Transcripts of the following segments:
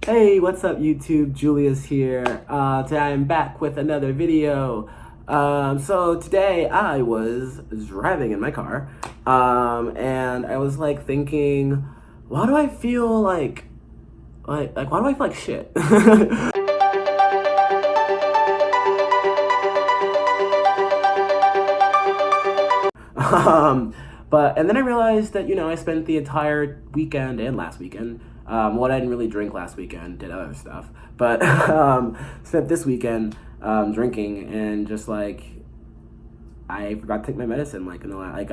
Hey, what's up YouTube? Julius here. Today I'm back with another video. So today I was driving in my car, and I was like thinking, why do I feel like why do I feel like shit? And then I realized that I spent the entire weekend and last weekend. Well, I didn't really drink last weekend, did other stuff, but spent this weekend drinking and just like I forgot to take my medicine. I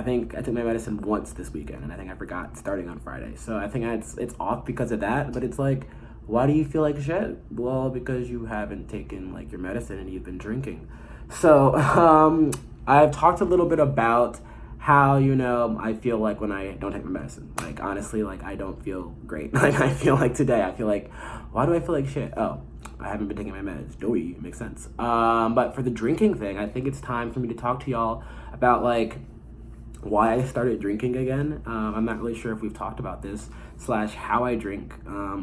think I took my medicine once this weekend, and I think I forgot starting on Friday. So I think it's off because of that. But it's like, why do you feel like shit? Well, because you haven't taken like your medicine and you've been drinking. So I've talked a little bit about how I feel like when I don't take my medicine. Like honestly, like I don't feel great. Like I feel like today, I feel like, why do I feel like shit? Oh, I haven't been taking my meds. Doy, makes sense. But for the drinking thing, I think it's time for me to talk to y'all about like why I started drinking again. I'm not really sure if we've talked about this / how I drink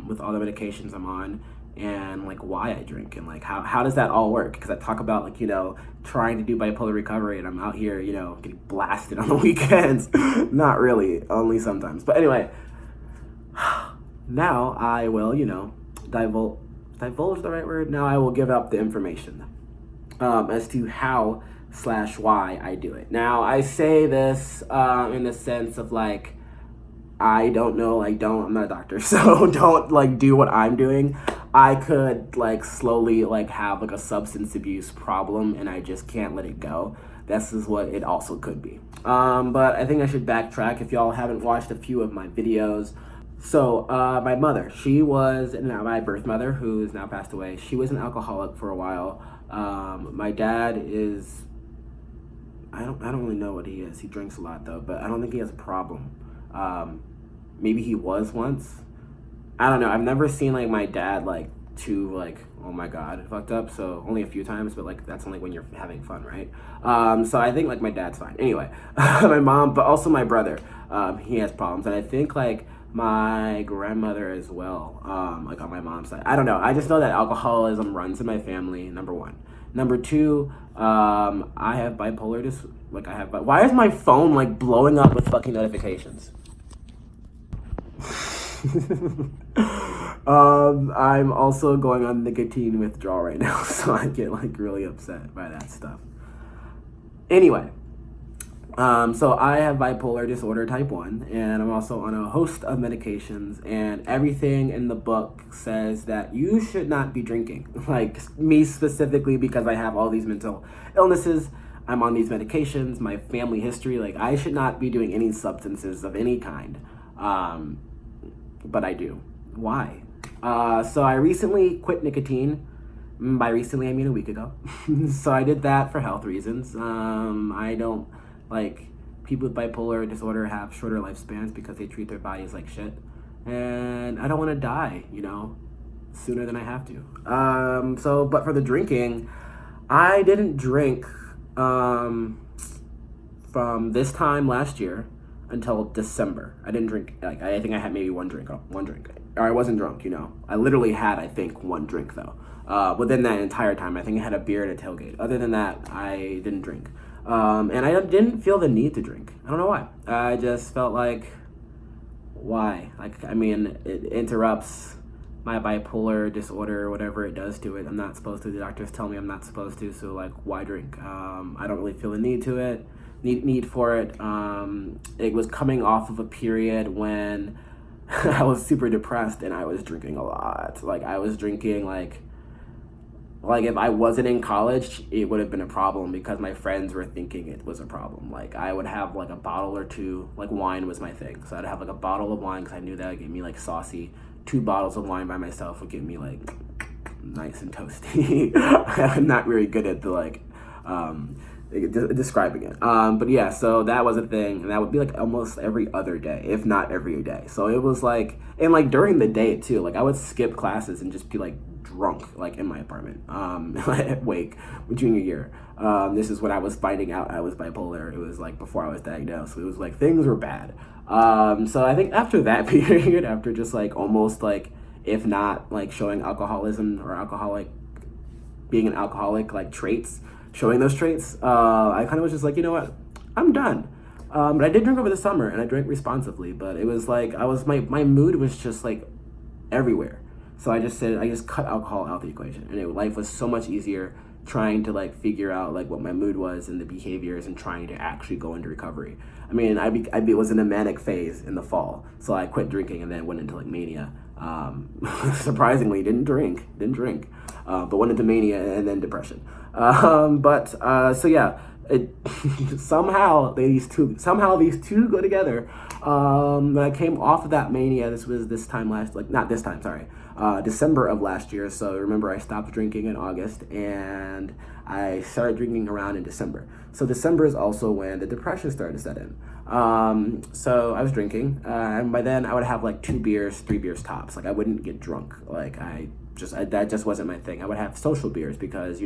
with all the medications I'm on, and like why I drink, and like how does that all work? Because I talk about like trying to do bipolar recovery, and I'm out here getting blasted on the weekends. Not really, only sometimes. But anyway, now I will divulge the right word. Now I will give up the information as to how / why I do it. Now I say this in the sense of like, I don't know, I'm not a doctor, so don't like do what I'm doing. I could like slowly like have like a substance abuse problem and I just can't let it go. This is what it also could be. But I think I should backtrack if y'all haven't watched a few of my videos. So my mother, she was my birth mother, who is now passed away. She was an alcoholic for a while. My dad is, I don't really know what he is. He drinks a lot though, but I don't think he has a problem. Maybe he was once. I don't know. I've never seen like my dad like too like, oh my god, fucked up. So only a few times, but like that's only when you're having fun, right? So I think like my dad's fine. Anyway, my mom, but also my brother, he has problems, and I think like my grandmother as well, like on my mom's side. I don't know. I just know that alcoholism runs in my family. Number one. Number two, I have bipolar why is my phone like blowing up with fucking notifications? I'm also going on nicotine withdrawal right now, so I get like really upset by that stuff. Anyway, so I have bipolar disorder type 1, and I'm also on a host of medications, and everything in the book says that you should not be drinking. Like me specifically, because I have all these mental illnesses, I'm on these medications, my family history, like I should not be doing any substances of any kind. But I do. Why? So I recently quit nicotine. By recently, I mean a week ago. So I did that for health reasons. I don't like, people with bipolar disorder have shorter lifespans because they treat their bodies like shit. And I don't want to die, sooner than I have to. But for the drinking, I didn't drink from this time last year until December. I didn't drink, like I think I had maybe one drink, or I wasn't drunk, I literally had, I think, one drink though. Within that entire time, I think I had a beer at a tailgate. Other than that, I didn't drink. And I didn't feel the need to drink. I don't know why. I just felt like, why? Like, I mean, it interrupts my bipolar disorder, whatever it does to it. I'm not supposed to. The doctors tell me I'm not supposed to, so like, why drink? I don't really feel the need for it. It was coming off of a period when I was super depressed and I was drinking a lot. Like I was drinking like if I wasn't in college, it would have been a problem because my friends were thinking it was a problem. Like I would have like a bottle or two, like wine was my thing. So I'd have like a bottle of wine because I knew that would get me like saucy. 2 bottles of wine by myself would get me like nice and toasty. I'm not very good at the like describing it, but yeah, so that was a thing, and that would be like almost every other day, if not every day. So it was like, and like during the day too, like I would skip classes and just be like drunk, like in my apartment at Wake, junior year. This is when I was finding out I was bipolar. It was like before I was diagnosed, so it was like things were bad. So I think after that period, after just like almost like if not like showing alcoholism or being an alcoholic, like traits, showing those traits, I kind of was just like, you know what, I'm done. But I did drink over the summer, and I drank responsibly, but it was like, my mood was just like everywhere. So I just cut alcohol out the equation, and life was so much easier trying to like figure out like what my mood was and the behaviors, and trying to actually go into recovery. I mean, I was in a manic phase in the fall, so I quit drinking and then went into like mania. Surprisingly, didn't drink, but went into mania and then depression. So yeah, it somehow these two go together. When I came off of that mania, this was December of last year. So remember, I stopped drinking in August, and I started drinking around in December. So December is also when the depression started to set in. So I was drinking, and by then I would have like 2 beers, 3 beers tops. Like I wouldn't get drunk. Like that just wasn't my thing. I would have social beers because,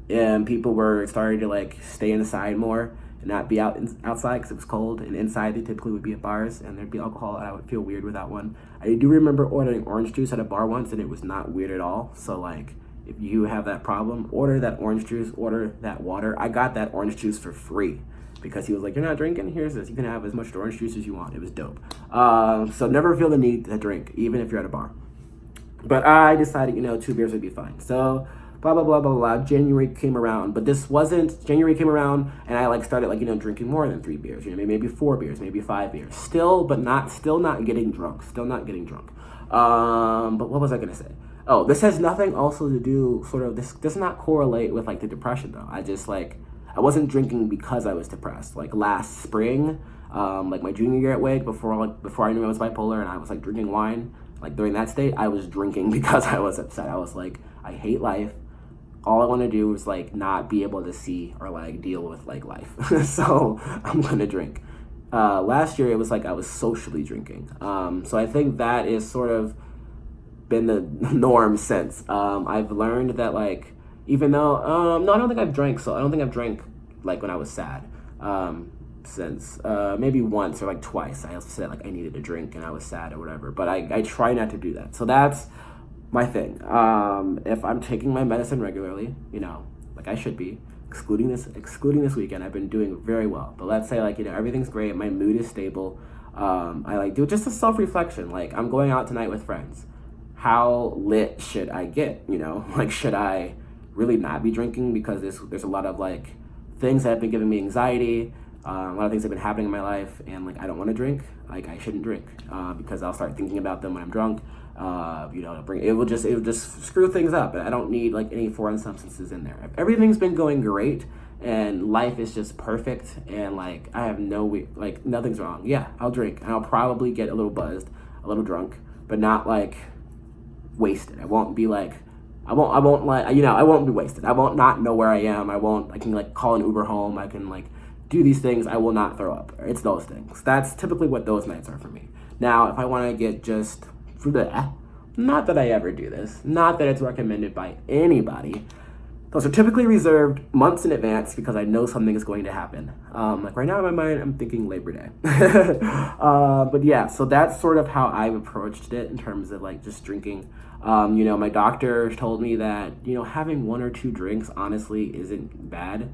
and people were starting to like stay inside more and not be outside because it was cold, and inside they typically would be at bars and there'd be alcohol, and I would feel weird with that one. I do remember ordering orange juice at a bar once, and it was not weird at all. So like, if you have that problem, order that orange juice, order that water. I got that orange juice for free because he was like, you're not drinking? Here's this. You can have as much orange juice as you want. It was dope. So never feel the need to drink, even if you're at a bar. But I decided, 2 beers would be fine. So blah, blah, blah, blah, blah. January came around, but January came around, and I started drinking more than 3 beers, maybe 4 beers, maybe 5 beers. Still not getting drunk. But what was I going to say? Oh, this has nothing also to do, this does not correlate with the depression though. I wasn't drinking because I was depressed. Like last spring, my junior year at Wig, before I knew I was bipolar and I was drinking wine, during that state, I was drinking because I was upset. I was like, I hate life. All I want to do is not be able to see or deal with life. So I'm going to drink. Last year it was I was socially drinking. So I think that is sort of been the norm since. I've learned that even though no, I don't think I've drank when I was sad. Since maybe once or twice I said I needed a drink and I was sad or whatever, but I try not to do that. So that's my thing. If I'm taking my medicine regularly, like I should be, excluding this weekend, I've been doing very well. But let's say everything's great, my mood is stable. I do just a self-reflection. I'm going out tonight with friends. How lit should I get? Should I really not be drinking because there's a lot of things that have been giving me anxiety. A lot of things have been happening in my life, and I don't want to drink. I shouldn't drink because I'll start thinking about them when I'm drunk. It will just screw things up, and I don't need any foreign substances in there. If everything's been going great and life is just perfect, and I have nothing's wrong, yeah, I'll drink, and I'll probably get a little buzzed, a little drunk, but not wasted. I won't be I won't be wasted. I won't not know where I am. I can call an Uber home. I can do these things. I will not throw up. It's those things. That's typically what those nights are for me. Now, if I want to get just not that I ever do this, not that it's recommended by anybody. Those are typically reserved months in advance because I know something is going to happen. Right now in my mind, I'm thinking Labor Day. But yeah, so that's sort of how I've approached it in terms of just drinking. My doctor told me that, having 1 or 2 drinks honestly isn't bad.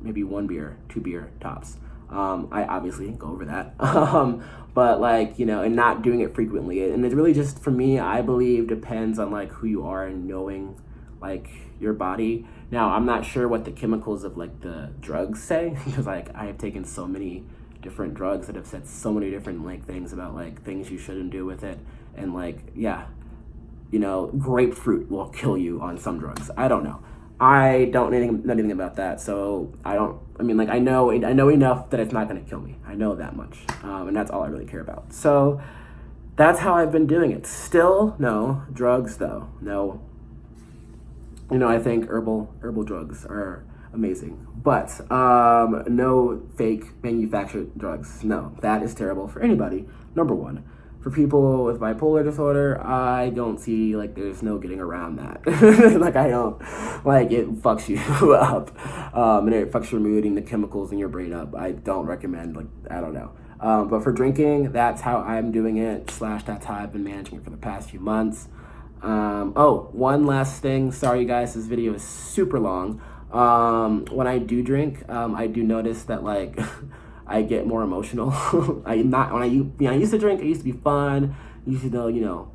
Maybe 1 beer, 2 beer tops. I obviously go over that. But and not doing it frequently. And it's really just, for me, I believe depends on who you are and knowing your body. Now, I'm not sure what the chemicals of the drugs say because I have taken so many different drugs that have said so many different things about things you shouldn't do with it. And grapefruit will kill you on some drugs. I don't know. I don't know anything about that, so I know enough that it's not going to kill me. I know that much, and that's all I really care about. So that's how I've been doing it. Still, no drugs though. No. I think herbal drugs are amazing, but no fake manufactured drugs. No, that is terrible for anybody. Number one. For people with bipolar disorder, I don't see there's no getting around that. I don't it fucks you up, and it fucks your mood and the chemicals in your brain up. I don't recommend I don't know. But for drinking, that's how I'm doing it, / that's how I've been managing it for the past few months. Oh, one last thing. Sorry, guys, this video is super long. When I do drink, I do notice that like I get more emotional. I used to drink, I used to be fun, used to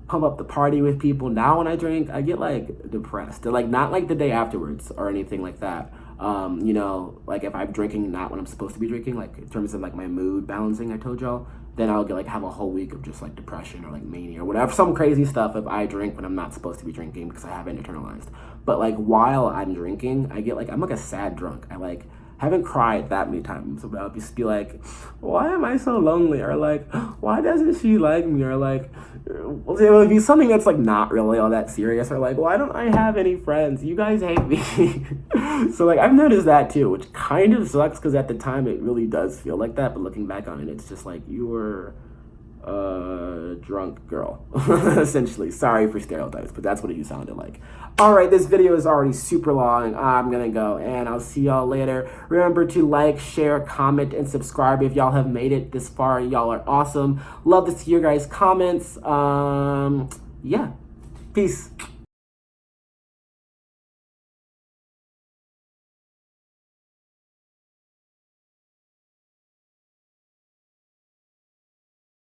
pump up the party with people. Now when I drink, I get like depressed. Like not like the day afterwards or anything like that. Like if I'm drinking not when I'm supposed to be drinking, like in terms of like my mood balancing, I told y'all, then I'll get like have a whole week of just like depression or like mania or whatever, some crazy stuff if I drink when I'm not supposed to be drinking because I haven't internalized. But like while I'm drinking, I'm like a sad drunk. I like haven't cried that many times, but I'll just be like, why am I so lonely? Or like, why doesn't she like me? Or like, it would be something that's like not really all that serious. Or like, why don't I have any friends? You guys hate me. So like I've noticed that too, which kind of sucks because at the time it really does feel like that. But looking back on it, it's just like you were a drunk girl, essentially. Sorry for stereotypes, but that's what you sounded like. All right, this video is already super long. I'm gonna go, and I'll see y'all later. Remember to like, share, comment, and subscribe if y'all have made it this far. Y'all are awesome. Love to see your guys' comments. Yeah, peace.